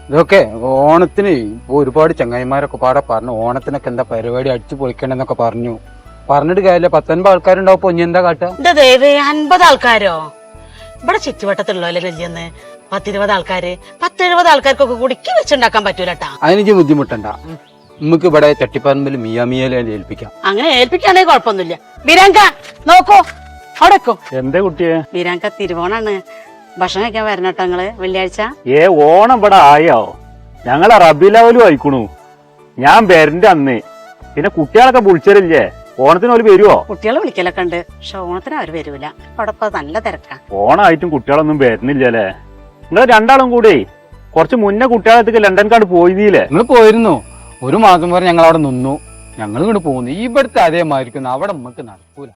ഇതൊക്കെ ഓണത്തിന് ഒരുപാട് ചങ്ങായിമാരൊക്കെ പാടെ പറഞ്ഞു ഓണത്തിനൊക്കെ എന്താ പരിപാടി അടിച്ചു പൊളിക്കണെന്നൊക്കെ പറഞ്ഞിട്ട് കാര്യമില്ല. 10-50 ആൾക്കാരുണ്ടാവും. പൊഞ്ഞി എന്താ കാട്ടുക? എന്റെ ദേവേ, 50 ആൾക്കാരോ? ഇവിടെ ചുറ്റുവട്ടത്തുള്ളല്ലേ നെല്ലിയെന്ന് 10-20 ആൾക്കാര്. 10-70 ആൾക്കാർക്കൊക്കെ കുടിക്ക് വെച്ചുണ്ടാക്കാൻ പറ്റൂലട്ടാ. അതിന് ബുദ്ധിമുട്ടണ്ട. നമുക്ക് ഇവിടെ ചട്ടിപ്പറമ്പിൽ മിയാമിയലെ ഏൽപ്പിക്കാം. അങ്ങനെ ഏൽപ്പിക്കാണെങ്കിൽ കുഴപ്പമൊന്നുമില്ല. ബീരാങ്ക നോക്കൂ, അവിടെ വെക്കോ. എന്താ കുട്ടിയെ? ബീരാങ്ക, തിരുവോണാണ്. ഭക്ഷണം കഴിക്കാൻ വരണട്ടോ നിങ്ങള് വെള്ളിയാഴ്ച. ഓണം ഇവിടെ ആയോ? ഞങ്ങളെ റബീലവലും ആയിക്കണു. ഞാൻ വരണ്ട അന്ന്. പിന്നെ കുട്ടികളൊക്കെ വിളിച്ചരില്ലേ? ഓണത്തിന് അവര് വരുവോ? കുട്ടികളെ വിളിക്കലൊക്കെ ഉണ്ട്, പക്ഷെ ഓണത്തിന് അവര് വരൂല. അവിടെ നല്ല തിരക്കാ. ഓണായിട്ടും കുട്ടികളൊന്നും വരുന്നില്ലല്ലേ? നിങ്ങൾ രണ്ടാളും കൂടി കുറച്ച് മുന്നേ കുട്ടികളത്തേക്ക് ലണ്ടൻകാട് പോയില്ലേ? നിങ്ങൾ പോയിരുന്നു. 1 മാസം വരെ ഞങ്ങൾ അവിടെ നിന്നു. ഞങ്ങൾ ഇങ്ങോട്ട് പോകുന്നു. ഇവിടുത്തെ അതേമാതിരിക്കുന്നു അവിടെ നമുക്ക് നടക്കൂല.